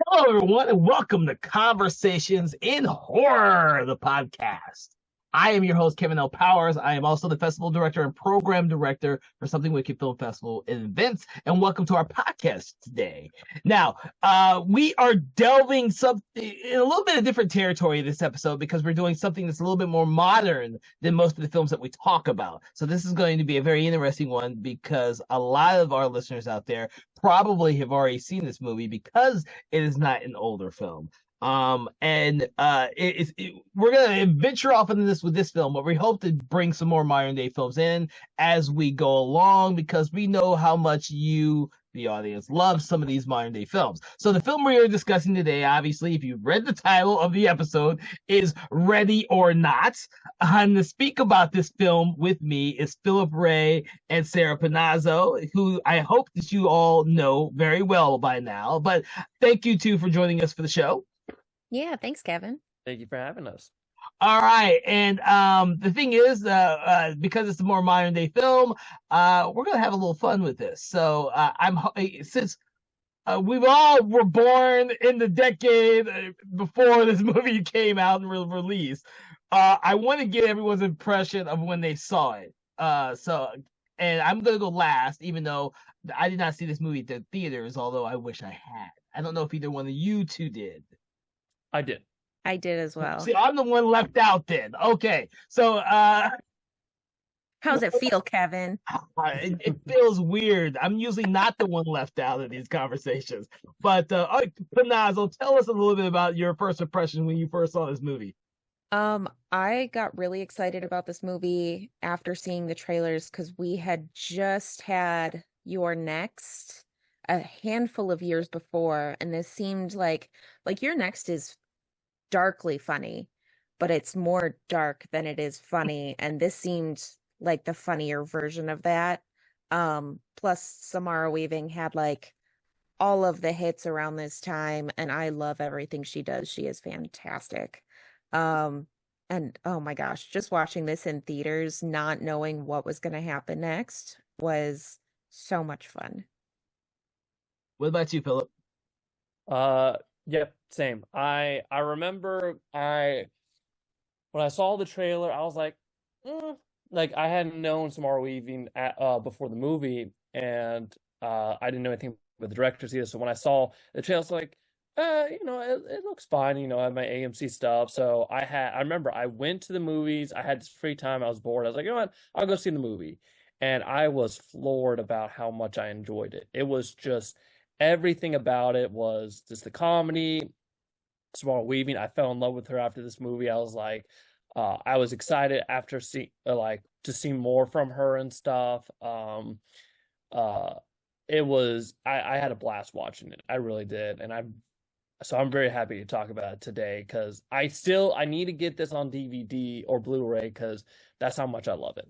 Hello, everyone, and welcome to Conversations in Horror, the podcast. I am your host, Kevin L. Powers. I am also the festival director and program director for Something Wicked Film Festival and Events, and welcome to our podcast today. Now, we are delving in a little bit of different territory this episode because we're doing something that's a little bit more modern than most of the films that we talk about. So this is going to be a very interesting one because a lot of our listeners out there probably have already seen this movie because it is not an older film. We're gonna venture off into this with this film, but we hope to bring some more modern day films in as we go along because we know how much you, the audience, love some of these modern day films. So the film we are discussing today, obviously, if you've read the title of the episode, is Ready or Not. And to speak about this film with me is Philip Ray and Sarah Panazzo, who I hope that you all know very well by now. But thank you two for joining us for the show. Yeah, thanks, Kevin. Thank you for having us. All right, and the thing is, because it's a more modern day film, we're gonna have a little fun with this. So since we all were born in the decade before this movie came out and was released, I want to get everyone's impression of when they saw it. And I'm gonna go last, even though I did not see this movie at the theaters, although I wish I had. I don't know if either one of you two did. I did. I did as well. See, I'm the one left out then. Okay. So how's it feel, Kevin? It feels weird. I'm usually not the one left out of these conversations. But Panazzo, tell us a little bit about your first impression when you first saw this movie. I got really excited about this movie after seeing the trailers because we had just had You're Next a handful of years before, and this seemed like You're Next is darkly funny, but it's more dark than it is funny, and this seemed like the funnier version of that. Plus Samara Weaving had like all of the hits around this time, and I love everything she does. She is fantastic. And oh my gosh, just watching this in theaters, not knowing what was going to happen next was so much fun. What about you, Philip? Yep, same. I remember when I saw the trailer, I was like, like I hadn't known Samara Weaving before the movie, and I didn't know anything about the directors either. So when I saw the trailer, I was like, it looks fine. I have my AMC stuff. So I remember I went to the movies. I had free time. I was bored. I was like, you know what? I'll go see the movie. And I was floored about how much I enjoyed it. It was just everything about it was just the comedy. Samara Weaving, I fell in love with her after this movie. I was like, I was excited after to see more from her and stuff. It was I had a blast watching it. I really did, and I'm very happy to talk about it today because I need to get this on DVD or Blu-ray because that's how much I love it.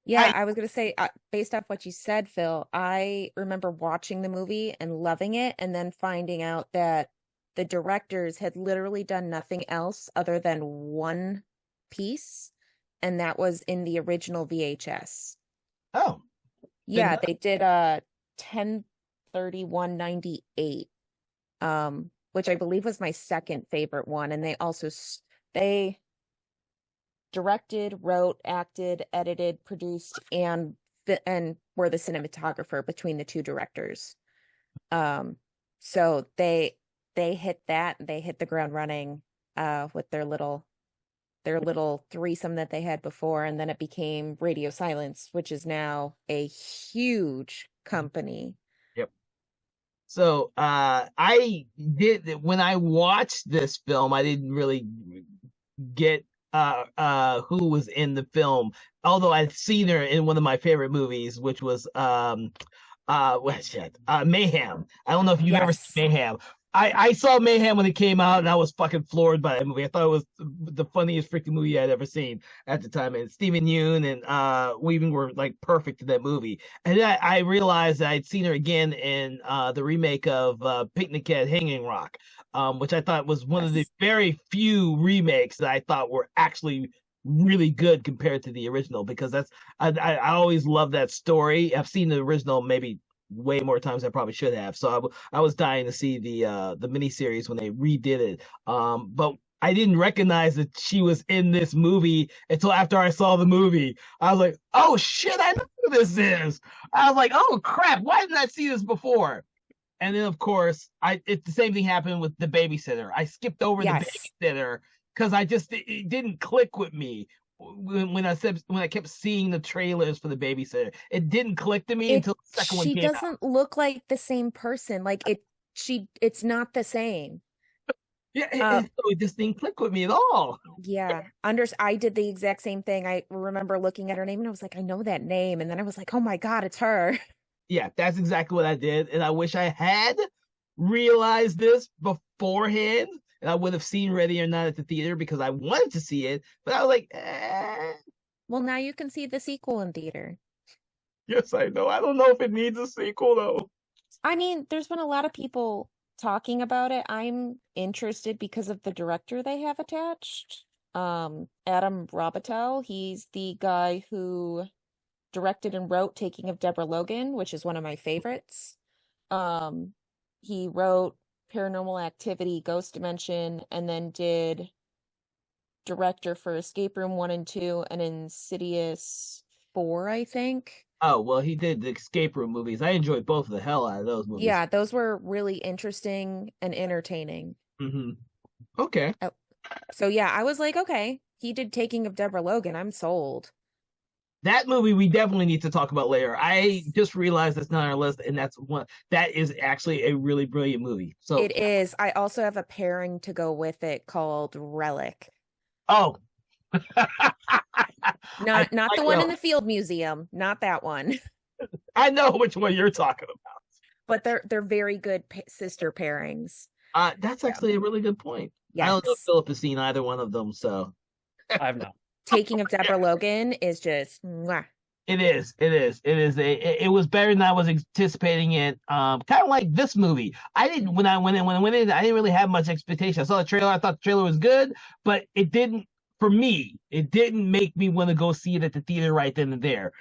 Yeah, I was going to say, based off what you said, Phil, I remember watching the movie and loving it, and then finding out that the directors had literally done nothing else other than one piece, and that was in the original VHS. Oh. Yeah, they did 10/31/98, which I believe was my second favorite one, and they directed, wrote, acted, edited, produced, and were the cinematographer between the two directors. So they hit the ground running with their little threesome that they had before, and then it became Radio Silence, which is now a huge company. Yep. So I did, when I watched this film, I didn't really get who was in the film, although I'd seen her in one of my favorite movies, which was Mayhem. I don't know if you've ever seen Mayhem. I saw Mayhem when it came out, and I was fucking floored by that movie. I thought it was the funniest freaking movie I'd ever seen at the time. And Steven Yeun and Weaving were like perfect in that movie. And then I realized that I'd seen her again in the remake of Picnic at Hanging Rock, which I thought was one of the very few remakes that I thought were actually really good compared to the original, because I always love that story. I've seen the original maybe way more times than I probably should have. So I was dying to see the miniseries when they redid it. But I didn't recognize that she was in this movie until after I saw the movie. I was like, oh shit, I know who this is. I was like, oh crap, why didn't I see this before? And then of course, it's the same thing happened with the babysitter. I skipped over the Yes. babysitter because it didn't click with me when I kept seeing the trailers for the babysitter. It didn't click to me It until the second one she came out. doesn't look like the same person. Like it's not the same. Yeah, Uh, it just didn't click with me at all. yeah. I did the exact same thing. I remember looking at her name and I was like, I know that name. And then I was like, oh my God, it's her. Yeah, that's exactly what I did, and I wish I had realized this beforehand, and I would have seen Ready or Not at the theater because I wanted to see it, but I was like, Well, now you can see the sequel in theater. yes, I know. I don't know if it needs a sequel though. I mean, there's been a lot of people talking about it. I'm interested because of the director they have attached. Adam Robitel. He's the guy who directed and wrote Taking of Deborah Logan, which is one of my favorites. Um, he wrote Paranormal Activity, Ghost Dimension, and then did director for Escape Room 1 and 2 and Insidious 4, I think. Oh well, he did the escape room movies. I enjoyed both of the hell out of those movies. Yeah, those were really interesting and entertaining. Mm-hmm. Okay. Oh, so yeah, I was like, okay, he did Taking of Deborah Logan. I'm sold. That movie we definitely need to talk about later. I just realized that's not on our list, and that is actually a really brilliant movie. So It is. I also have a pairing to go with it called Relic. oh, Not the like one in Relic. the Field Museum, not that one. I know which one you're talking about. But they're very good sister pairings. That's actually a really good point. I don't know if Yes. Philip has seen either one of them, so I've not. Taking of Deborah Logan is just mwah. it is. It was better than I was anticipating it. Kind of like this movie. I didn't when I went in, I didn't really have much expectation. I saw the trailer. I thought the trailer was good, but it didn't. For me, it didn't make me want to go see it at the theater right then and there.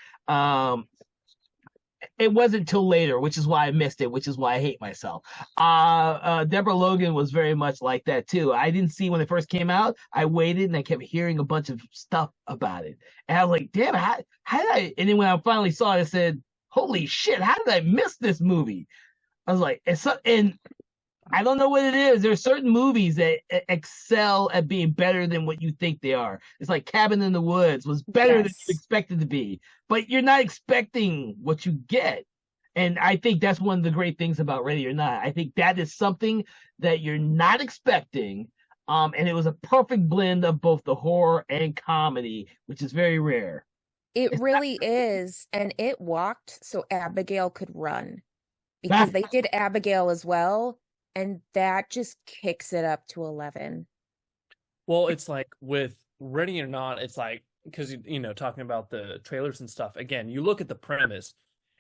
It wasn't till later, which is why I missed it, which is why I hate myself. Deborah Logan was very much like that too. I didn't see when it first came out. I waited and I kept hearing a bunch of stuff about it. And I was like, damn, how did I? And then when I finally saw it, I said, holy shit, how did I miss this movie? I was like, and I don't know what it is. There's certain movies that excel at being better than what you think they are. It's like Cabin in the Woods was better than you Yes. expected to be, but you're not expecting what you get. And I think that's one of the great things about Ready or Not. I think that is something that you're not expecting. And it was a perfect blend of both the horror and comedy, which is very rare. It really is. And it walked so Abigail could run because they did Abigail as well. And that just kicks it up to 11. Well, it's like with Ready or Not, it's like, because, talking about the trailers and stuff, again, you look at the premise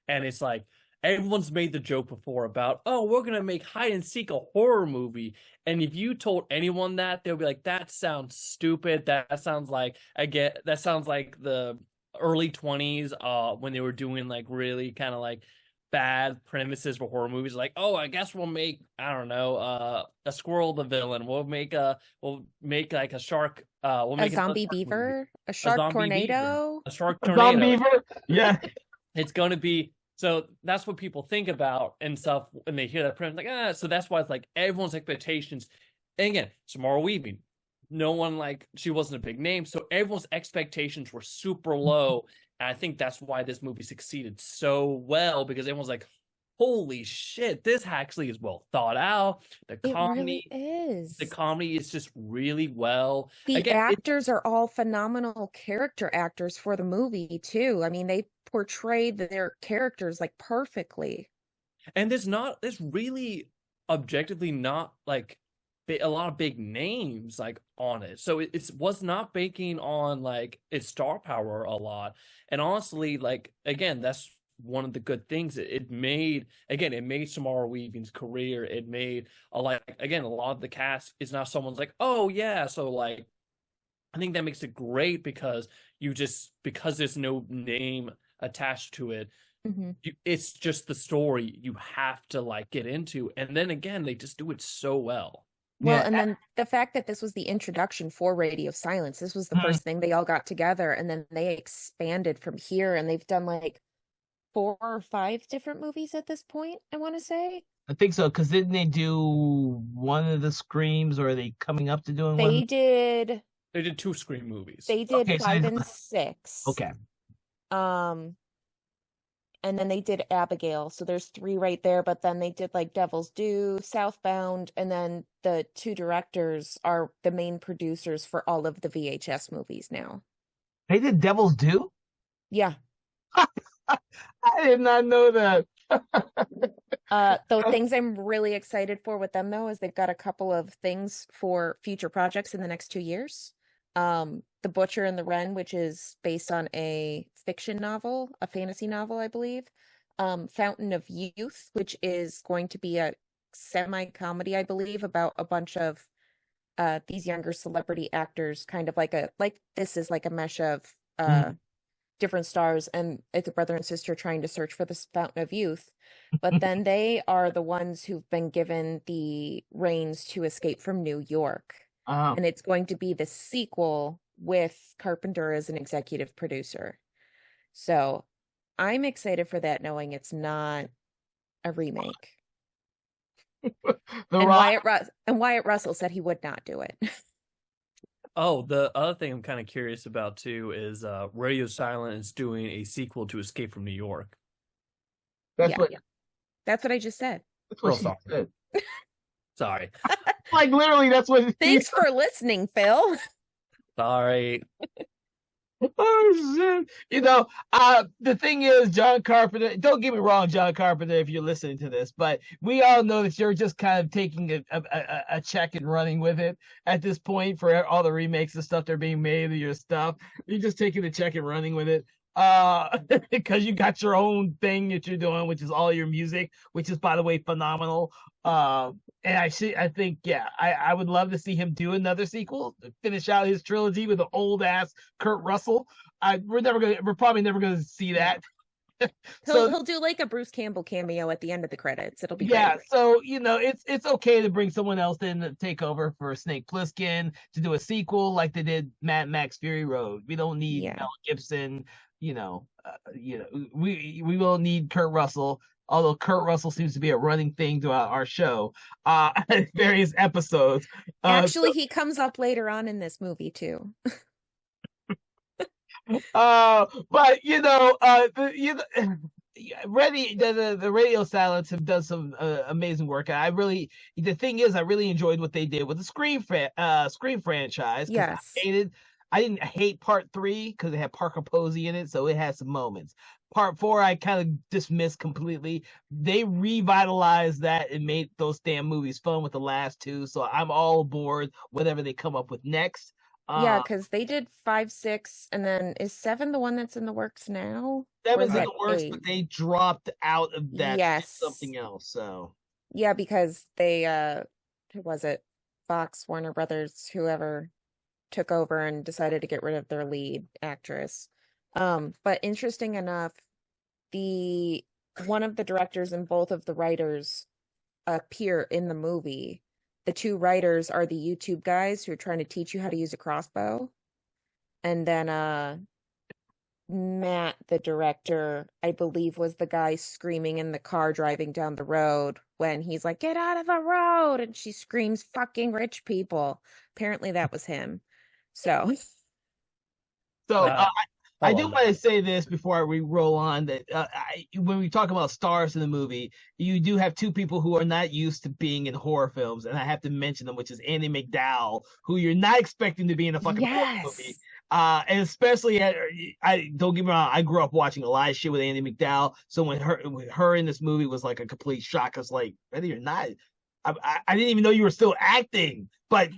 and it's like, everyone's made the joke before about, oh, we're going to make hide and seek a horror movie. And if you told anyone that, they'll be like, that sounds stupid. That sounds like, that sounds like the early 20s when they were doing like really kind of like bad premises for horror movies, like, oh, I guess we'll make, I don't know, a squirrel the villain. We'll make like a shark. We'll make A zombie beaver, a shark tornado, a shark Zombie tornado. Beaver? Yeah. It's going to be, so that's what people think about and stuff when they hear that premise. Like, so that's why it's like everyone's expectations. And again, Samara Weaving, no one, like, she wasn't a big name, so everyone's expectations were super low. And I think that's why this movie succeeded so well, because everyone's like, holy shit, this actually is well thought out. It really is. The comedy is just really well. The actors are all phenomenal character actors for the movie too. I mean, they portrayed their characters like perfectly. And there's really objectively not like a lot of big names like on it, so it was not banking on like its star power a lot. And honestly, like, again, that's one of the good things. It made Samara Weaving's career. It made a lot of the cast is now someone's like, oh yeah, so like I think that makes it great because because there's no name attached to it. It's just the story you have to like get into, and then again, they just do it so well. Well, Yeah. and then the fact that this was the introduction for Radio Silence, this was the first thing they all got together, and then they expanded from here, and they've done like 4 or 5 different movies at this point, I want to say. I think so, because didn't they do one of the Screams, or are they coming up to doing one? They did They did 2 Scream movies. They did Okay, so 5 they- and 6. Okay. And then they did Abigail, so there's 3 right there, but then they did like Devil's Due, Southbound, and then the 2 directors are the main producers for all of the VHS movies now. They did Devil's Due? Yeah. I did not know that. The things I'm really excited for with them though is they've got a couple of things for future projects in the next 2 years. The Butcher and the Wren, which is based on a fiction novel, a fantasy novel, I believe. Fountain of Youth, which is going to be a semi-comedy, I believe, about a bunch of these younger celebrity actors, kind of like this is like a mesh of different stars, and it's a brother and sister trying to search for this Fountain of Youth. But then they are the ones who've been given the reins to Escape from New York. And it's going to be the sequel with Carpenter as an executive producer. So I'm excited for that, knowing it's not a remake. Wyatt Russell said he would not do it. Oh, the other thing I'm kind of curious about too is Radio Silent is doing a sequel to Escape from New York. That's what I just said. That's what she said. Sorry. Like literally, that's what. Thanks for listening, Phil. Sorry. Oh shit! You know, the thing is, John Carpenter. Don't get me wrong, John Carpenter, if you're listening to this, but we all know that you're just kind of taking a check and running with it at this point for all the remakes and stuff that are being made of your stuff. You're just taking the check and running with it. Because you got your own thing that you're doing, which is all your music, which is, by the way, phenomenal. And I think, yeah, I would love to see him do another sequel, finish out his trilogy with an old ass Kurt Russell. We're probably never gonna see that. He'll do like a Bruce Campbell cameo at the end of the credits. It'll be great. So it's okay to bring someone else in to take over for Snake Plissken to do a sequel like they did Mad Max Fury Road. We don't need Mel Gibson. We will need Kurt Russell, although Kurt Russell seems to be a running thing throughout our show, various episodes. Actually, he comes up later on in this movie too. But the Radio Silence have done some amazing work. The thing is, I really enjoyed what they did with the Scream franchise. Yes. I didn't hate part 3 because it had Parker Posey in it, so it had some moments. Part 4, I kind of dismissed completely. They revitalized that and made those damn movies fun with the last 2, so I'm all aboard whatever they come up with next. Yeah, because they did 5, 6, and then is 7 the one that's in the works now? 7's in the works, but they dropped out of that. Yes. Something else. So yeah, because they who was it? Fox, Warner Brothers, whoever took over and decided to get rid of their lead actress. But interesting enough, one of the directors and both of the writers appear in the movie. The 2 writers are the YouTube guys who are trying to teach you how to use a crossbow. And then Matt, the director, I believe was the guy screaming in the car driving down the road when he's like, "Get out of the road!" and she screams, "Fucking rich people." Apparently that was him. So I do want to say this before we roll on that when we talk about stars in the movie, you do have 2 people who are not used to being in horror films, and I have to mention them, which is Andie MacDowell, who you're not expecting to be in a fucking horror movie. And especially, I don't get me wrong, I grew up watching a lot of shit with Andie MacDowell, so when her in this movie was like a complete shock. I was like, ready or not, I didn't even know you were still acting, but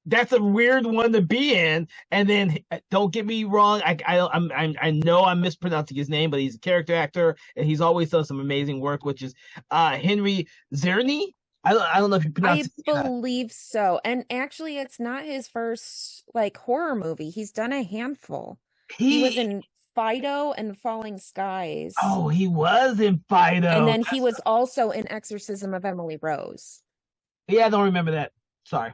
that's a weird one to be in. And then don't get me wrong, I know I'm mispronouncing his name, but he's a character actor and he's always done some amazing work, which is Henry Czerny. I don't know if you pronounce it. I believe so. And actually, it's not his first like horror movie. He's done a handful. He was in Fido and Falling Skies. Oh, he was in Fido. And then he was also in Exorcism of Emily Rose. Yeah, I don't remember that. Sorry.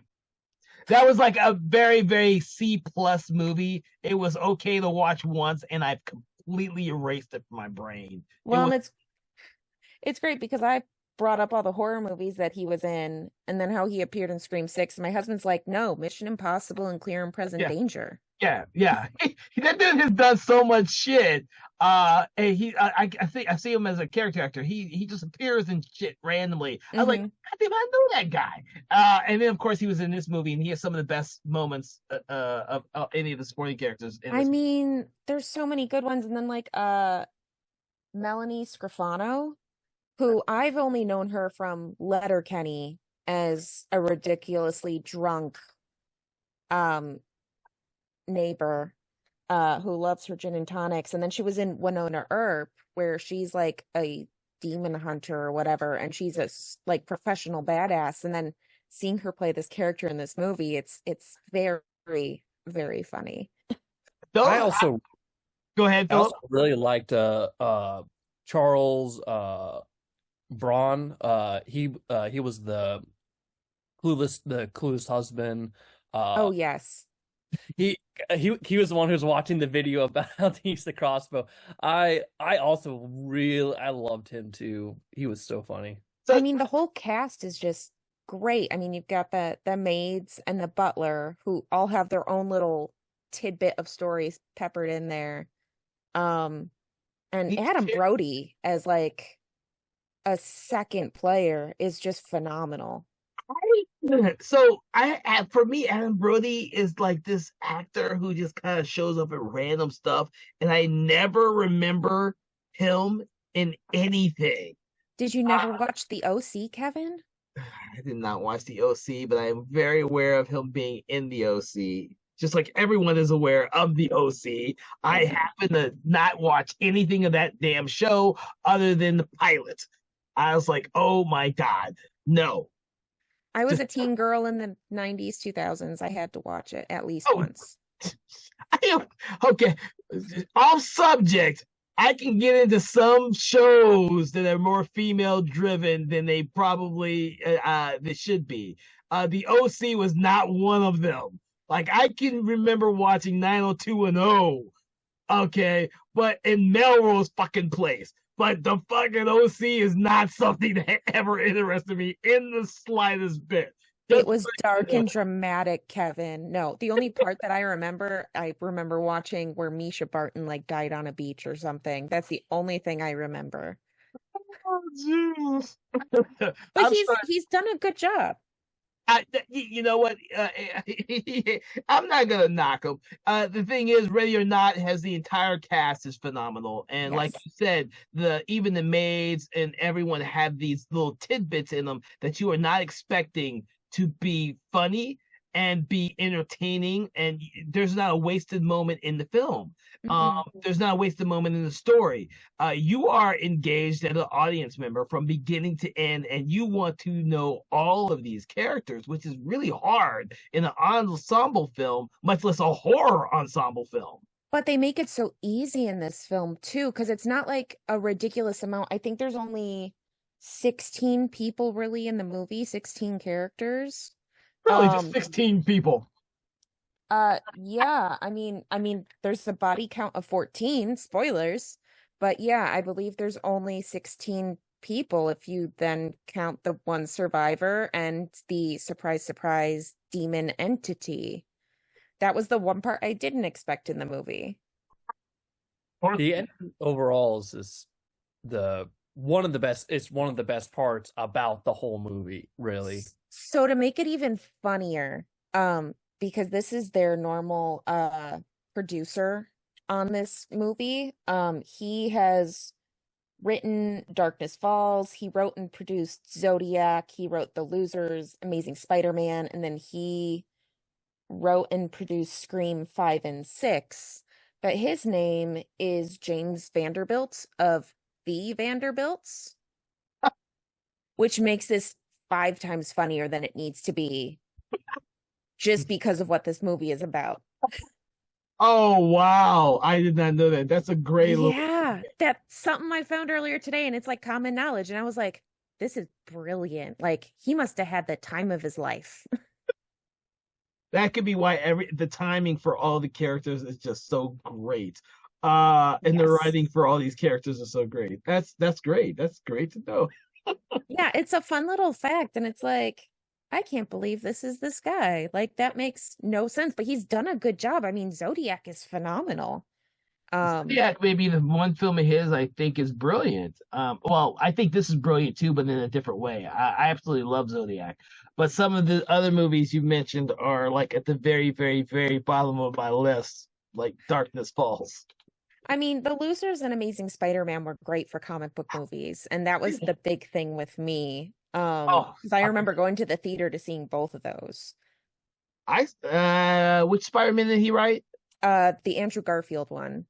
That was like a very, very C+ movie. It was okay to watch once, and I've completely erased it from my brain. Well, it's great because I brought up all the horror movies that he was in, and then how he appeared in Scream 6. And my husband's like, no, Mission Impossible and Clear and Present Danger. Yeah. That dude has done so much shit. And I think I see him as a character actor. He just appears in shit randomly. I was like, God damn, I know that guy. And then of course he was in this movie, and he has some of the best moments of any of the supporting characters. I mean, there's so many good ones, and then like Melanie Scrofano, who I've only known her from Letterkenny as a ridiculously drunk neighbor who loves her gin and tonics. And then she was in Winona Earp, where she's like a demon hunter or whatever, and she's a like professional badass. And then seeing her play this character in this movie, it's very, very funny. I also go ahead, Philip. I also really liked Charles Braun. He was the clueless husband. Oh yes. He was the one who was watching the video about how to use the crossbow. I loved him too. He was so funny. I mean, the whole cast is just great. I mean, you've got the maids and the butler, who all have their own little tidbit of stories peppered in there. And Adam Brody as like a second player is just phenomenal. So for me, Adam Brody is like this actor who just kind of shows up at random stuff, and I never remember him in anything. Did you never watch The OC, Kevin? I did not watch The OC, but I am very aware of him being in The OC. Just like everyone is aware of The OC. I happen to not watch anything of that damn show other than the pilot. I was like, oh my God, no. I was a teen girl in the 90s, 2000s. I had to watch it at least once. Okay, off subject. I can get into some shows that are more female driven than they probably they should be. The OC was not one of them. Like, I can remember watching 90210, okay, but in Melrose fucking Place. But the fucking OC is not something that ever interested me in the slightest bit. It was dark and dramatic, Kevin. No, the only part that I remember watching where Misha Barton like died on a beach or something. That's the only thing I remember. Oh, jeez. But he's done a good job. You know what? I'm not gonna knock him. The thing is, Ready or Not has the entire cast is phenomenal, and like you said, even the maids and everyone have these little tidbits in them that you are not expecting to be funny and be entertaining, and there's not a wasted moment in the film. There's not a wasted moment in the story. You are engaged as an audience member from beginning to end, and you want to know all of these characters, which is really hard in an ensemble film, much less a horror ensemble film. But they make it so easy in this film too, because it's not like a ridiculous amount. I think there's only 16 people really in the movie, 16 characters. Really, just 16 people. Yeah, I mean, there's the body count of 14, spoilers, but yeah, I believe there's only 16 people if you then count the one survivor and the surprise demon entity. That was the one part I didn't expect in the movie. The end overall is one of the best parts about the whole movie, really. So to make it even funnier, because this is their normal producer on this movie, he has written Darkness Falls, he wrote and produced Zodiac, he wrote The Losers, Amazing Spider-Man, and then he wrote and produced Scream 5 and 6. But his name is James Vanderbilt of The Vanderbilts, which makes this 5 times funnier than it needs to be, just because of what this movie is about. Oh wow, I did not know that. That's a great little. Yeah, that's something I found earlier today, and it's like common knowledge. And I was like, this is brilliant. Like, he must have had the time of his life. That could be why the timing for all the characters is just so great. And the Yes. writing for all these characters is so great. That's great. That's great to know. Yeah, it's a fun little fact, and it's like, I can't believe this is this guy. Like, that makes no sense, but he's done a good job. I mean, Zodiac is phenomenal. Yeah, maybe the one film of his I think is brilliant. Well, I think this is brilliant too, but in a different way. I absolutely love Zodiac, but some of the other movies you mentioned are like at the very, very, very bottom of my list, like Darkness Falls. I mean, The Losers and Amazing Spider-Man were great for comic book movies, and that was the big thing with me. Oh, Because I remember going to the theater to seeing both of those. which Spider-Man did he write? The Andrew Garfield one,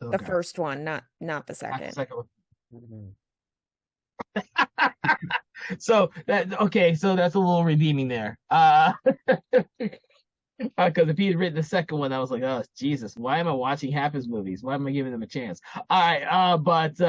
the Okay, first one, not the not the second. second one. Mhm. So so that's a little redeeming there. Because if he had written the second one, I was like, oh Jesus, why am I watching half his movies? Why am I giving them a chance? All right, but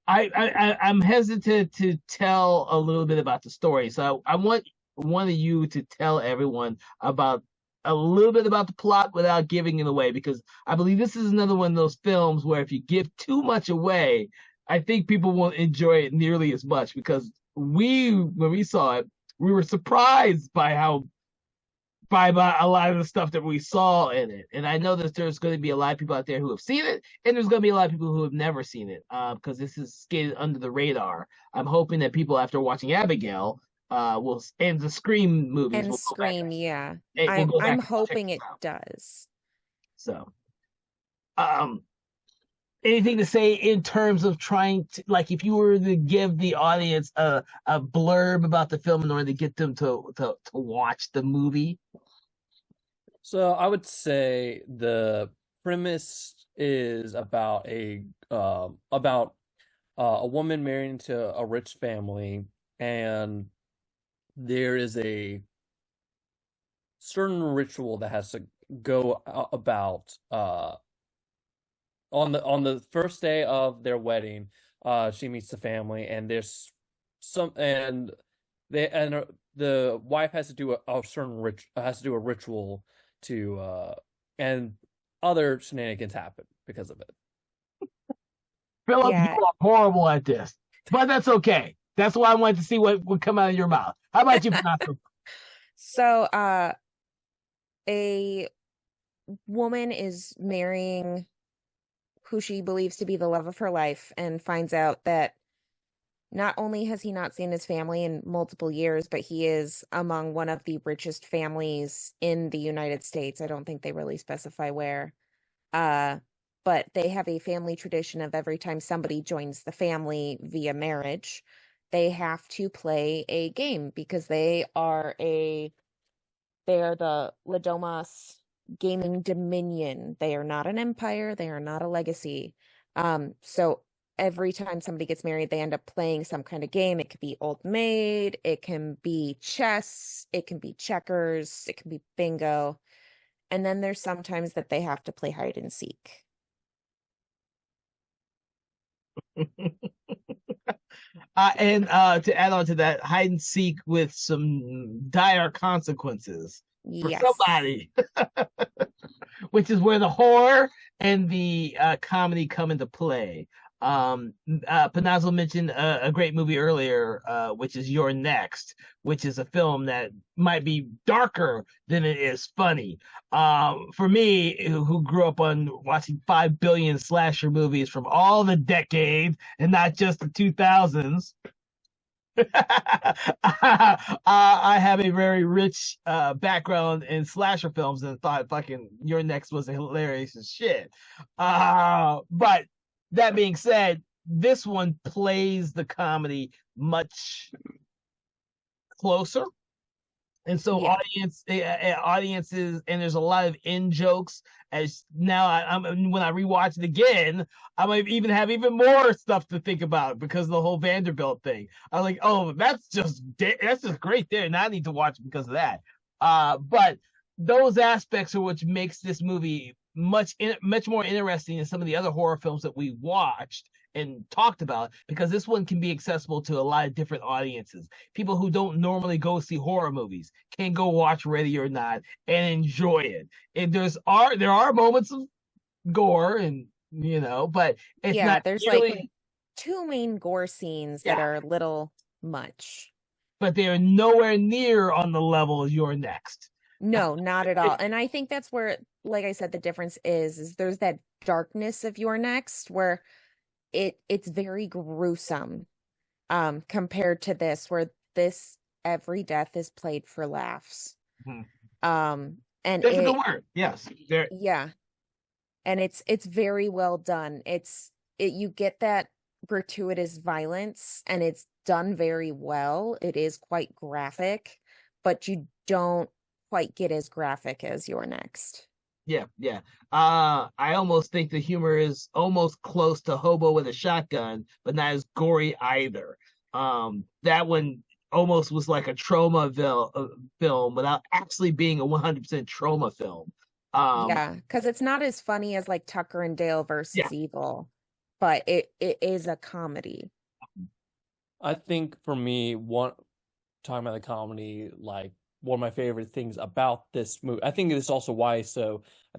I'm hesitant to tell a little bit about the story, so I want one of you to tell everyone about a little bit about the plot without giving it away, because I believe this is another one of those films where if you give too much away, I think people won't enjoy it nearly as much, because when we saw it, we were surprised by a lot of the stuff that we saw in it. And I know that there's going to be a lot of people out there who have seen it, and there's going to be a lot of people who have never seen it, because this is skated under the radar. I'm hoping that people, after watching Abigail, will and the Scream movies And will go back. Scream, yeah. Will go back I'm and check hoping this it out. does. So, um, anything to say in terms of trying to, like, if you were to give the audience a blurb about the film in order to get them to watch the movie? So I would say the premise is about a woman married into a rich family, and there is a certain ritual that has to go about on the first day of their wedding. She meets the family, and there's some and they and the wife has to do a certain has to do a ritual to and other shenanigans happen because of it. Philip, Yeah. you are horrible at this, but that's okay. That's why I wanted to see what would come out of your mouth. How about you, Panasa? So, a woman is marrying who she believes to be the love of her life and finds out that not only has he not seen his family in multiple years, but he is among one of the richest families in the United States. I don't think they really specify where. But they have a family tradition of every time somebody joins the family via marriage, they have to play a game because they are the Ladomas Gaming Dominion. They are not an empire, they are not a legacy. So every time somebody gets married, they end up playing some kind of game. It could be Old Maid, it can be chess, it can be checkers, it can be bingo. And then there's sometimes that they have to play hide and seek. And to add on to that, hide and seek with some dire consequences for Yes. somebody, which is where the horror and the comedy come into play. Panazzo mentioned a great movie earlier, which is You're Next, which is a film that might be darker than it is funny. For me, who grew up on watching 5 billion slasher movies from all the decades and not just the 2000s, I have a very rich background in slasher films and thought fucking Your Next was hilarious as shit. But that being said, this one plays the comedy much closer. And so Yeah. audiences, and there's a lot of in jokes. As now, when I rewatch it again, I might even have even more stuff to think about because of the whole Vanderbilt thing. I'm like, oh, that's just great there. Now I need to watch it because of that. But those aspects are what makes this movie much more interesting than some of the other horror films that we watched and talked about, because this one can be accessible to a lot of different audiences. People who don't normally go see horror movies can go watch Ready or Not and enjoy it. And there are moments of gore, and but it's not there's nearly, like two main gore scenes that are a little much. but they're nowhere near on the level of You're Next. No, not at all. And I think that's where, like I said, the difference is there's that darkness of You're Next where it's very gruesome compared to this, where this every death is played for laughs. And that's a good word. Yes. Yeah. And it's very well done. You get that gratuitous violence, and it's done very well. It is quite graphic, but you don't quite get as graphic as You're Next. Yeah. I almost think the humor is almost close to Hobo with a Shotgun, but not as gory either. That one almost was like a trauma film without actually being a 100% trauma film. Because it's not as funny as like Tucker and Dale versus Evil, but it is a comedy. I think for me, talking about the comedy, like one of my favorite things about this movie, I think this is also why I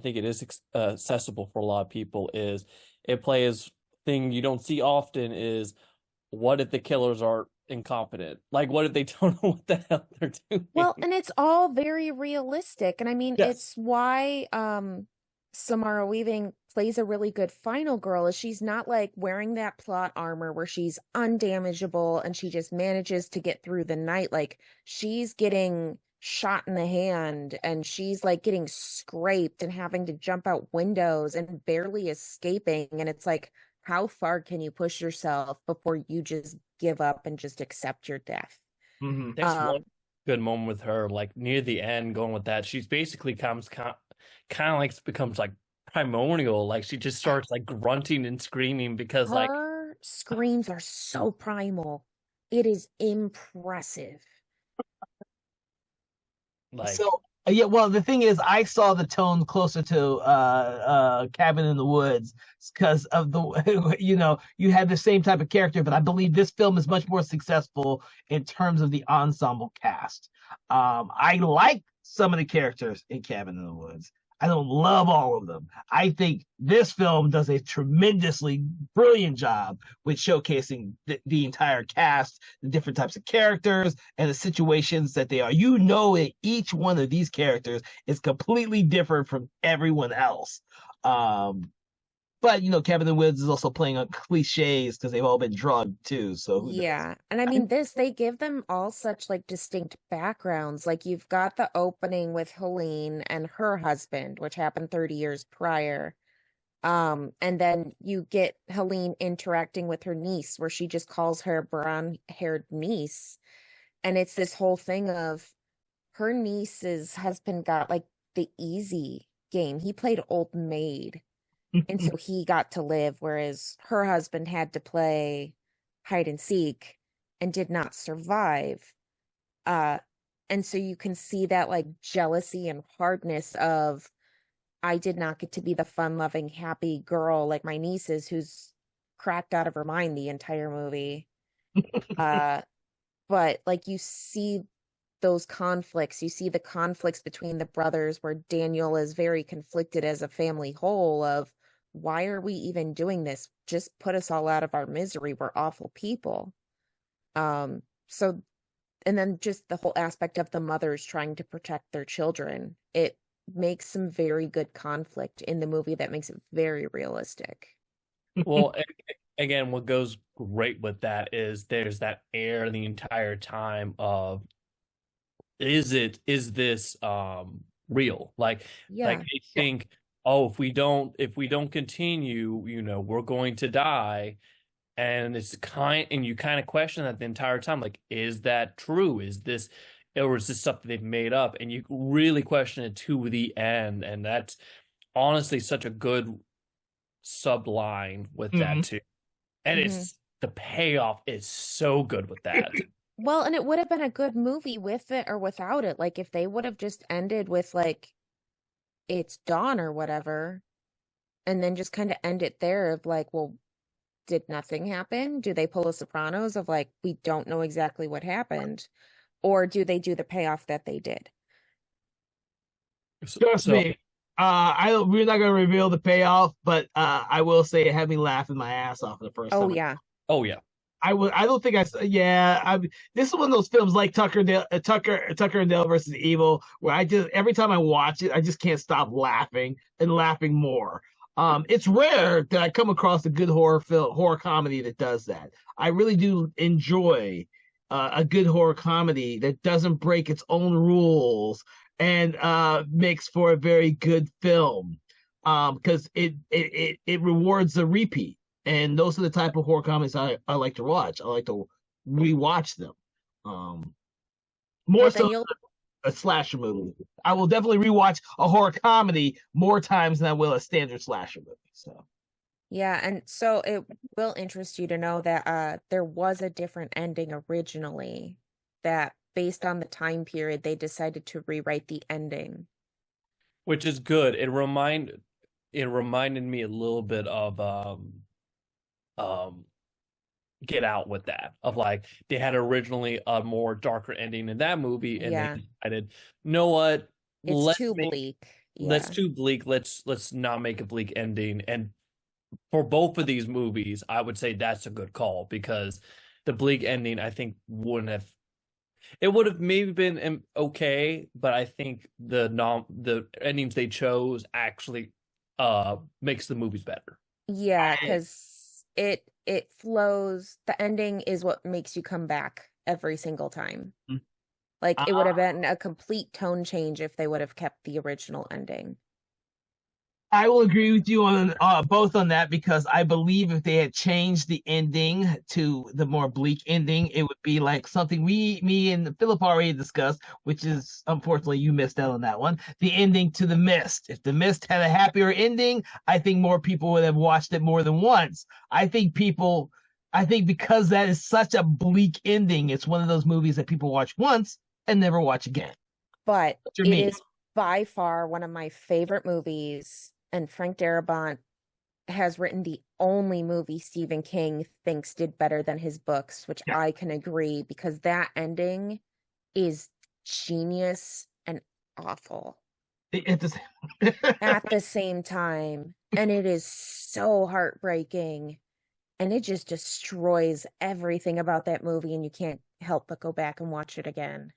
think it is accessible for a lot of people, is it plays thing you don't see often is, what if the killers are incompetent? Like, what if they don't know what the hell they're doing? Well, and it's all very realistic. And I mean, it's why Samara Weaving plays a really good final girl, is she's not like wearing that plot armor where she's undamageable and she just manages to get through the night. Like, she's getting shot in the hand, and she's like getting scraped and having to jump out windows and barely escaping. And it's like, how far can you push yourself before you just give up and just accept your death? There's one good moment with her, like near the end, going with that. She's basically kind of like becomes like primordial. Like she just starts like grunting and screaming because her screams are so primal. It is impressive. Well, the thing is, I saw the tone closer to Cabin in the Woods because of the you had the same type of character, but I believe this film is much more successful in terms of the ensemble cast. I like some of the characters in Cabin in the Woods. I don't love all of them. I think this film does a tremendously brilliant job with showcasing the entire cast, the different types of characters, and the situations that they are. That each one of these characters is completely different from everyone else. But Cabin in the Woods is also playing on cliches because they've all been drugged too. So and I mean, they give them all such like distinct backgrounds. Like, you've got the opening with Helene and her husband, which happened 30 years prior. And then you get Helene interacting with her niece, where she just calls her brown-haired niece. And it's this whole thing of her niece's husband got like the easy game. He played old maid. And so he got to live, whereas her husband had to play hide and seek and did not survive. And so you can see that like jealousy and hardness of, I did not get to be the fun-loving, happy girl like my niece is, who's cracked out of her mind the entire movie. But like, you see those conflicts. You see the conflicts between the brothers, where Daniel is very conflicted as a family whole of, why are we even doing this? Just put us all out of our misery. We're awful people. And then just the whole aspect of the mothers trying to protect their children. It makes some very good conflict in the movie that makes it very realistic. Well, again, what goes great with that is there's that air the entire time of, is this real? Like they think, oh, if we don't continue, we're going to die. And and you kind of question that the entire time. Like, is that true? Or is this stuff that they've made up? And you really question it to the end. And that's honestly such a good subline with that too. And it's the payoff is so good with that. Well, and it would have been a good movie with it or without it. Like if they would have just ended with like it's dawn or whatever, and then just kind of end it there of like, well, did nothing happen? Do they pull a Sopranos of like we don't know exactly what happened? Or do they do the payoff that they did? Trust me. We're not gonna reveal the payoff, but I will say it had me laughing my ass off the first Oh time. yeah. Oh yeah. I don't think this is one of those films like Tucker and Dale versus Evil, where I just every time I watch it, I just can't stop laughing and laughing more. It's rare that I come across a good horror comedy that does that. I really do enjoy a good horror comedy that doesn't break its own rules and makes for a very good film. Because it rewards the repeat. And those are the type of horror comedies I like to watch. I like to rewatch them. More Well, so then you'll a slasher movie. I will definitely rewatch a horror comedy more times than I will a standard slasher movie. So Yeah, and so it will interest you to know that there was a different ending originally that based on the time period they decided to rewrite the ending. Which is good. It reminded me a little bit of um Get Out with that. Of like they had originally a more darker ending in that movie and Yeah. they decided, you know what? It's Let's too make bleak. let's Yeah. too bleak. Let's not make a bleak ending. And for both of these movies, I would say that's a good call because the bleak ending I think wouldn't have it would have maybe been okay, but I think the endings they chose actually makes the movies better. Yeah, I, because it flows. The ending is what makes you come back every single time. Like it would have been a complete tone change if they would have kept the original ending. I will agree with you on both on that because I believe if they had changed the ending to the more bleak ending, it would be like something me and Philip already discussed, which is unfortunately you missed out on that one. The ending to The Mist. If The Mist had a happier ending, I think more people would have watched it more than once. I think because that is such a bleak ending, it's one of those movies that people watch once and never watch again. But For it me, is by far one of my favorite movies, and Frank Darabont has written the only movie Stephen King thinks did better than his books, which yeah, I can agree because that ending is genius and awful it's at the same time. And it is so heartbreaking. And it just destroys everything about that movie, and you can't help but go back and watch it again.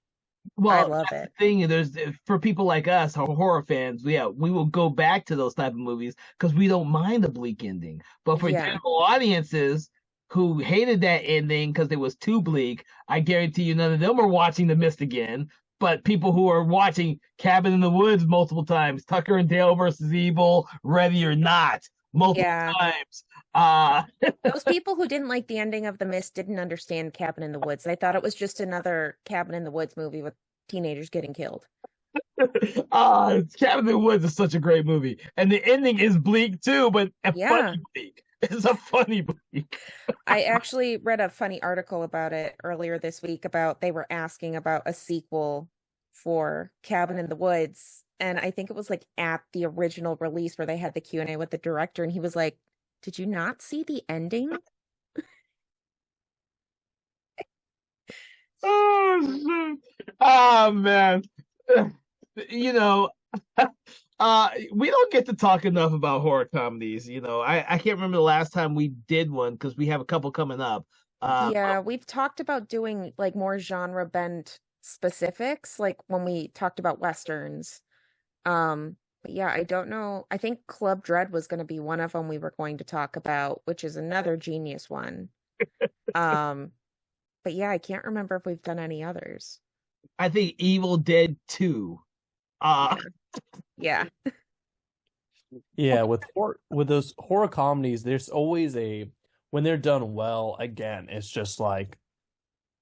I well, love that's the it. thing. There's for people like us, horror fans. Yeah, we will go back to those type of movies because we don't mind the bleak ending. But for Yeah. general audiences who hated that ending because it was too bleak, I guarantee you none of them are watching The Mist again. But people who are watching Cabin in the Woods multiple times, Tucker and Dale versus Evil, Ready or Not, multiple Yeah. times. Uh Those people who didn't like the ending of The Mist didn't understand Cabin in the Woods. They thought it was just another Cabin in the Woods movie with teenagers getting killed. Cabin in the Woods is such a great movie, and the ending is bleak too, but a Yeah. funny bleak. It's a funny bleak. I actually read a funny article about it earlier this week about they were asking about a sequel for Cabin in the Woods. And I think it was like at the original release where they had the Q&A with the director, and he was like, "Did you not see the ending?" Oh shit! Oh man, you know, we don't get to talk enough about horror comedies. I can't remember the last time we did one because we have a couple coming up. Yeah, we've talked about doing like more genre bent specifics, like when we talked about westerns. But yeah, I don't know. I think Club Dread was going to be one of them we were going to talk about, which is another genius one. Um, but yeah, I can't remember if we've done any others. I think Evil Dead 2. Uh, Yeah. Yeah, with those horror comedies, there's always when they're done well, again, it's just like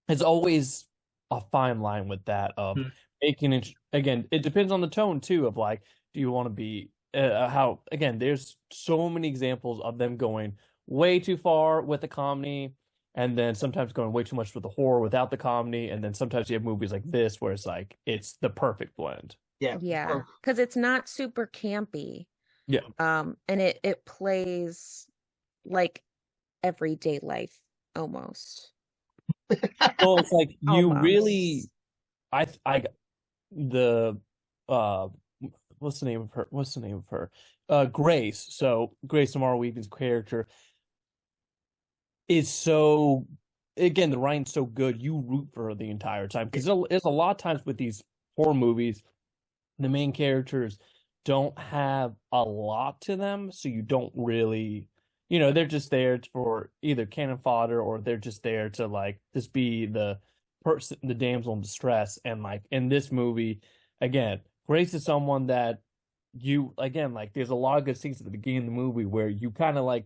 it's always a fine line with that of making it again, it depends on the tone too of like, do you want to be how again, there's so many examples of them going way too far with the comedy and then sometimes going way too much with the horror without the comedy, and then sometimes you have movies like this where it's like it's the perfect blend. Yeah, because it's not super campy. Yeah. And it plays like everyday life almost. Well, it's like you Almost. really, the what's the name of her? What's the name of her? Grace. So Grace Samara Weaving's character is so, again, the writing's so good. You root for her the entire time because there's a lot of times with these horror movies, the main characters don't have a lot to them, so you don't really, they're just there for either cannon fodder or they're just there to like just be the person, the damsel in distress. And like in this movie, again, Grace is someone that like there's a lot of good scenes at the beginning of the movie where you kind of like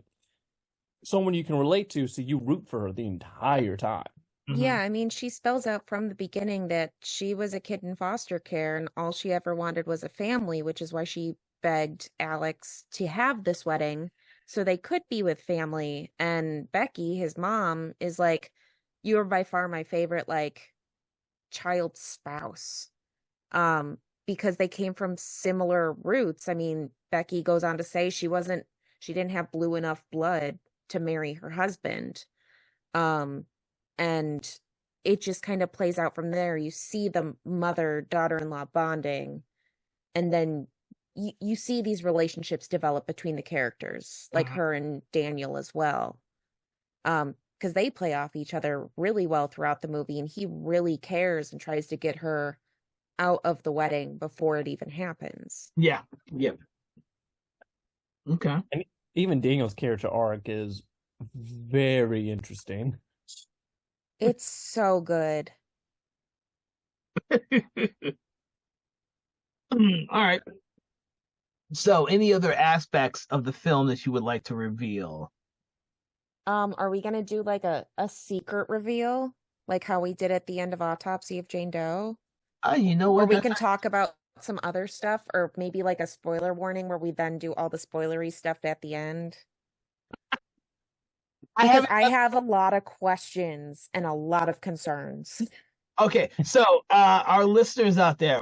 someone you can relate to, so you root for her the entire time. Yeah, I mean, she spells out from the beginning that she was a kid in foster care and all she ever wanted was a family, which is why she begged Alex to have this wedding so they could be with family. And Becky, his mom, is like, you are by far my favorite, like, child spouse. Because they came from similar roots. I mean, Becky goes on to say she didn't have blue enough blood to marry her husband. And it just kind of plays out from there. You see the mother-daughter-in-law bonding, and then you see these relationships develop between the characters, like her and Daniel as well. Because they play off each other really well throughout the movie, and he really cares and tries to get her out of the wedding before it even happens. Yeah. Okay. And even Daniel's character arc is very interesting. It's so good. All right. So, any other aspects of the film that you would like to reveal? Are we gonna do like a secret reveal, like how we did at the end of Autopsy of Jane Doe? You know what? Or we can talk about some other stuff, or maybe like a spoiler warning where we then do all the spoilery stuff at the end. Because I have a lot of questions and a lot of concerns. Okay, so our listeners out there,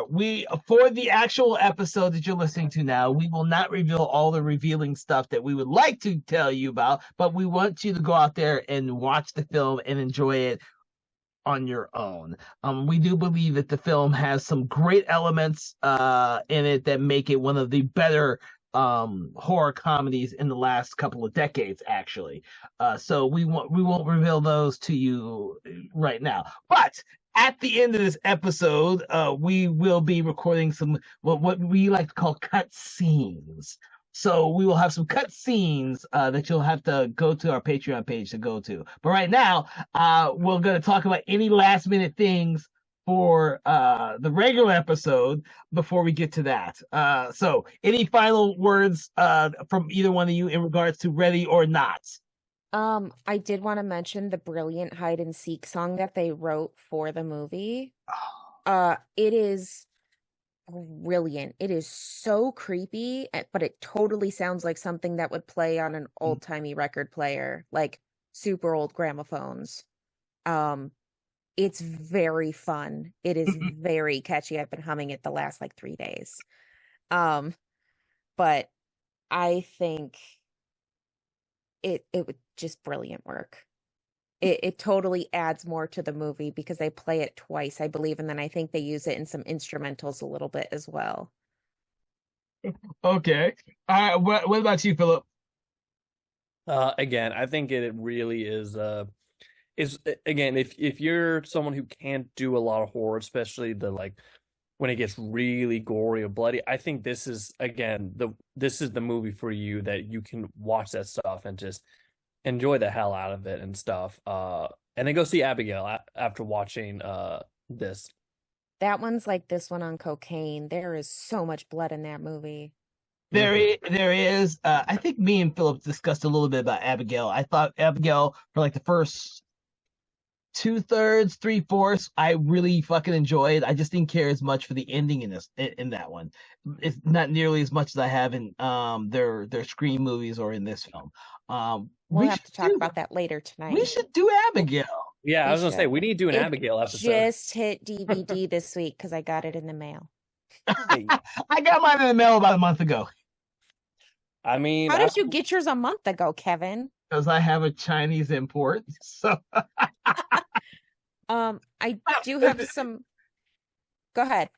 for the actual episode that you're listening to now, we will not reveal all the revealing stuff that we would like to tell you about, but we want you to go out there and watch the film and enjoy it on your own. We do believe that the film has some great elements in it that make it one of the better horror comedies in the last couple of decades, actually. So we won't reveal those to you right now. But at the end of this episode, we will be recording some what we like to call cut scenes. So we will have some cut scenes that you'll have to go to our Patreon page to go to. But right now, we're going to talk about any last minute things for the regular episode before we get to that. So any final words from either one of you in regards to Ready or Not? I did want to mention the brilliant hide and seek song that they wrote for the movie. It is brilliant. It is so creepy, but it totally sounds like something that would play on an old-timey record player, like super old gramophones. It's very fun. It is very catchy. I've been humming it the last like 3 days. But I think it would just brilliant work. It totally adds more to the movie because they play it twice, I believe, and then I think they use it in some instrumentals a little bit as well. Okay. What about you, Philip? Again, I think it really is again, if you're someone who can't do a lot of horror, especially the like when it gets really gory or bloody, I think this is the movie for you, that you can watch that stuff and just enjoy the hell out of it and stuff. And then go see Abigail after watching this. That one's like this one on cocaine. There is so much blood in that movie. There is. I think me and Philip discussed a little bit about Abigail. I thought Abigail, for like the first 2/3, 3/4, I really fucking enjoyed. I just didn't care as much for the ending in that one. It's not nearly as much as I have in their Scream movies or in this film. We'll have to talk about that later tonight. We should do Abigail. Yeah, I was gonna say we need to do an It Abigail episode. Just hit DVD this week because I got it in the mail. Hey, I got mine in the mail about a month ago. I mean, How did you get yours a month ago, Kevin? Because I have a Chinese import. So I do have some. Go ahead.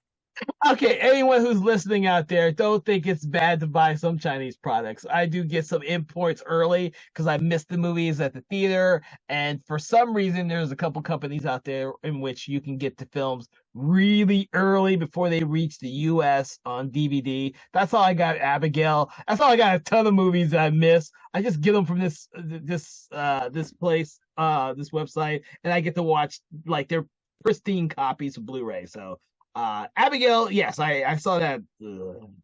okay, anyone who's listening out there, don't think it's bad to buy some Chinese products. I do get some imports early because I missed the movies at the theater, and for some reason, there's a couple companies out there in which you can get the films really early before they reach the U.S. on DVD. That's all I got, Abigail. That's all I got. A ton of movies that I miss. I just get them from this place, this website, and I get to watch like their pristine copies of Blu-ray. So. Abigail, yes, I saw that.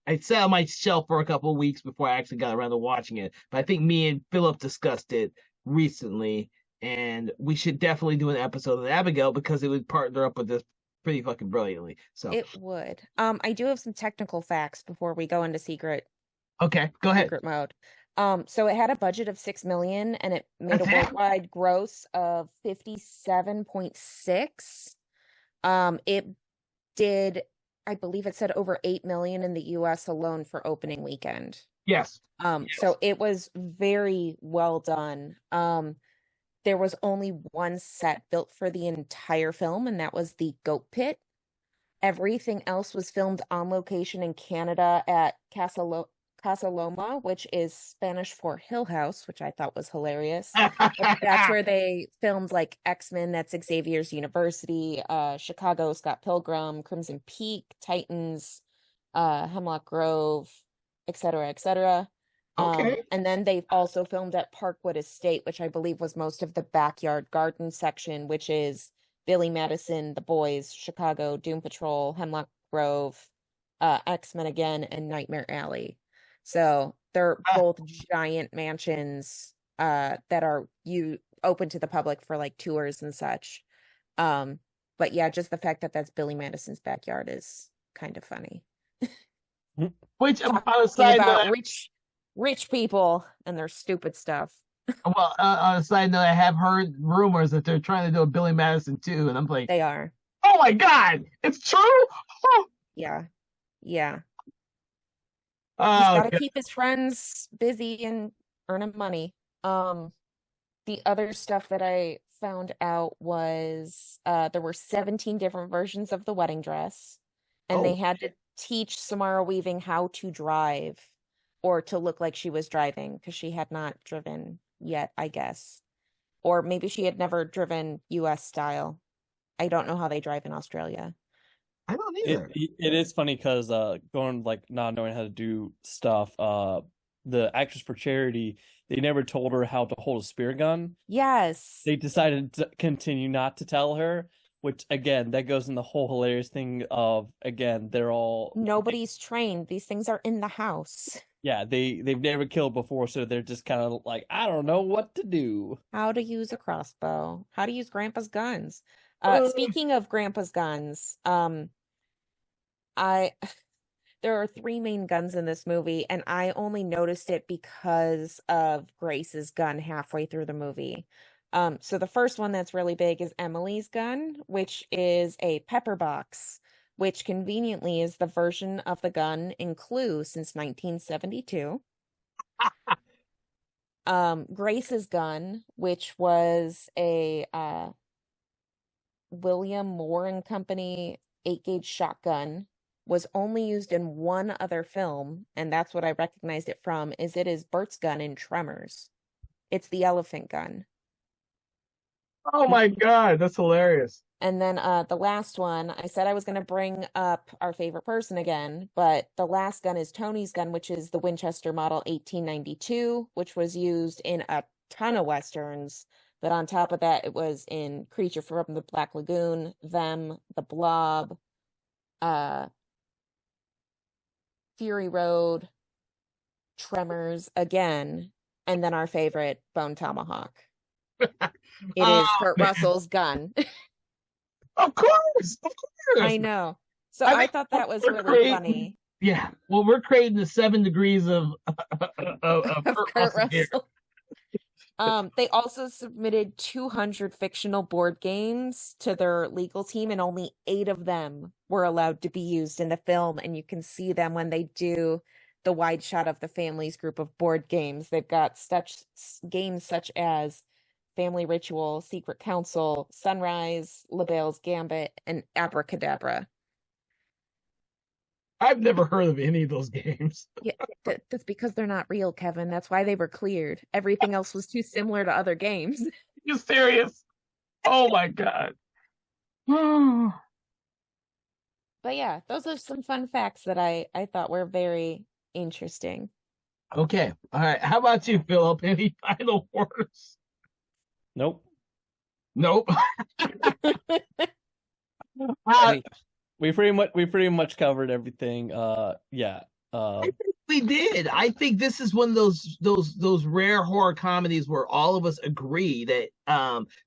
I sat on my shelf for a couple of weeks before I actually got around to watching it. But I think me and Philip discussed it recently, and we should definitely do an episode of Abigail because it would partner up with this pretty fucking brilliantly. So it would. I do have some technical facts before we go into secret. Okay, go ahead. Secret mode. So it had a budget of $6 million, and it made a worldwide gross of 57.6. It did, I believe it said over 8 million in the US alone for opening weekend. Yes. So it was very well done. There was only one set built for the entire film, and that was the goat pit. Everything else was filmed on location in Canada at Casa Loma, which is Spanish for Hill House, which I thought was hilarious. That's where they filmed like X-Men, that's Xavier's University, Chicago, Scott Pilgrim, Crimson Peak, Titans, Hemlock Grove, etc., etc. Okay. And then they also filmed at Parkwood Estate, which I believe was most of the backyard garden section, which is Billy Madison, The Boys, Chicago, Doom Patrol, Hemlock Grove, X-Men Again, and Nightmare Alley. So they're both giant mansions that are open to the public for like tours and such. But yeah, just the fact that that's Billy Madison's backyard is kind of funny. Which on a side about note, rich people and their stupid stuff. Well, on a side note, I have heard rumors that they're trying to do a Billy Madison too, and I'm like, They are. oh my god, it's true. Oh. Yeah. Yeah. Oh, He's got to okay. keep his friends busy and earning money. The other stuff that I found out was there were 17 different versions of the wedding dress, and they had to teach Samara Weaving how to drive or to look like she was driving because she had not driven yet, I guess. Or maybe she had never driven US style. I don't know how they drive in Australia. I don't either. It is funny because going like not knowing how to do stuff, the actress for Charity, they never told her how to hold a spear gun. Yes. They decided to continue not to tell her, which again, that goes in the whole hilarious thing of, again, they're all Nobody's trained. These things are in the house. Yeah, they've never killed before, so they're just kind of like, I don't know what to do. How to use a crossbow. How to use Grandpa's guns. Speaking of Grandpa's guns, there are 3 main guns in this movie, and I only noticed it because of Grace's gun halfway through the movie. So the first one that's really big is Emily's gun, which is a pepper box, which conveniently is the version of the gun in Clue since 1972. Grace's gun, which was a William Moore and Company 8-gauge shotgun, was only used in one other film, and that's what I recognized it from, is Bert's gun in Tremors. It's the elephant gun. Oh my god, that's hilarious. And then the last one, I said I was going to bring up our favorite person again, but the last gun is Tony's gun, which is the Winchester Model 1892, which was used in a ton of Westerns. But on top of that, it was in Creature from the Black Lagoon, Them, The Blob, Fury Road, Tremors again, and then our favorite, Bone Tomahawk. It is Kurt Russell's gun. Of course. I know. So I thought that was really funny. Yeah. Well, we're creating the 7 degrees of Kurt Russell. They also submitted 200 fictional board games to their legal team, and only 8 of them were allowed to be used in the film. And you can see them when they do the wide shot of the family's group of board games. They've got such games such as Family Ritual, Secret Council, Sunrise, LaBelle's Gambit, and Abracadabra. I've never heard of any of those games. Yeah, that's because they're not real, Kevin. That's why they were cleared. Everything else was too similar to other games. You serious? Oh my god. But yeah, those are some fun facts that I thought were very interesting. Okay. All right. How about you, Philip? Any final words? Nope. Nope. We pretty much covered everything. Yeah. We did. I think this is one of those rare horror comedies where all of us agree that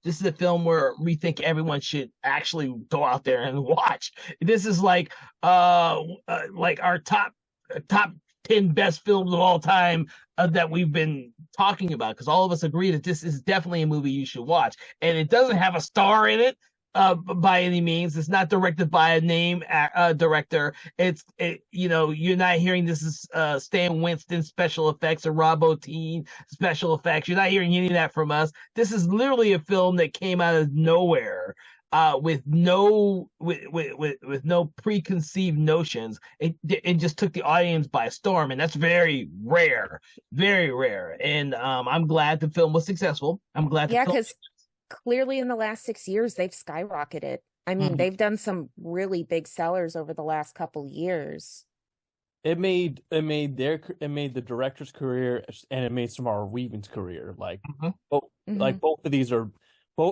this is a film where we think everyone should actually go out there and watch. This is like our top 10 best films of all time that we've been talking about, because all of us agree that this is definitely a movie you should watch. And it doesn't have a star in it by any means. It's not directed by a name director. You're not hearing this is Stan Winston special effects or Rob Bottin special effects. You're not hearing any of that from us. This is literally a film that came out of nowhere. With no preconceived notions. It just took the audience by storm, and that's very rare, very rare. And I'm glad the film was successful. I'm glad. Yeah, because clearly in the last 6 years they've skyrocketed. I mean, they've done some really big sellers over the last couple years. It made the director's career, and it made Samara Weaving's career. Like, both of these are.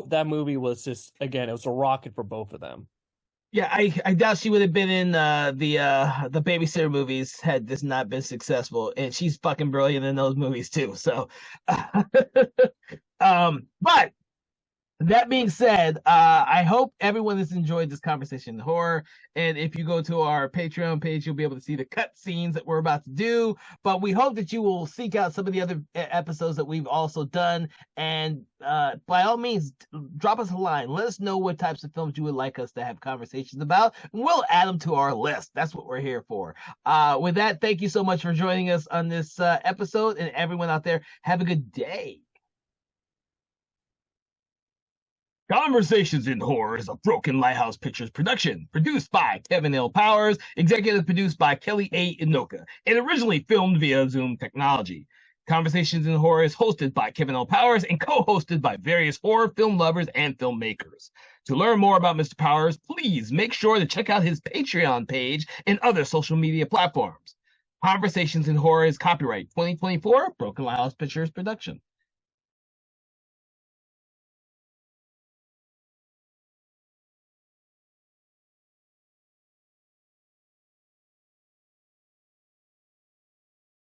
That movie was just, again, it was a rocket for both of them. Yeah, I doubt she would have been in the Babysitter movies had this not been successful, and she's fucking brilliant in those movies too. So, but that being said, I hope everyone has enjoyed this conversation in horror. And if you go to our Patreon page, you'll be able to see the cut scenes that we're about to do. But we hope that you will seek out some of the other episodes that we've also done. And by all means, drop us a line. Let us know what types of films you would like us to have conversations about. And we'll add them to our list. That's what we're here for. With that, thank you so much for joining us on this episode. And everyone out there, have a good day. Conversations in Horror is a Broken Lighthouse Pictures production, produced by Kevin L. Powers, executive produced by Kelly A. Inoka, and originally filmed via Zoom technology. Conversations in Horror is hosted by Kevin L. Powers and co-hosted by various horror film lovers and filmmakers. To learn more about Mr. Powers, please make sure to check out his Patreon page and other social media platforms. Conversations in Horror is copyright 2024 Broken Lighthouse Pictures production.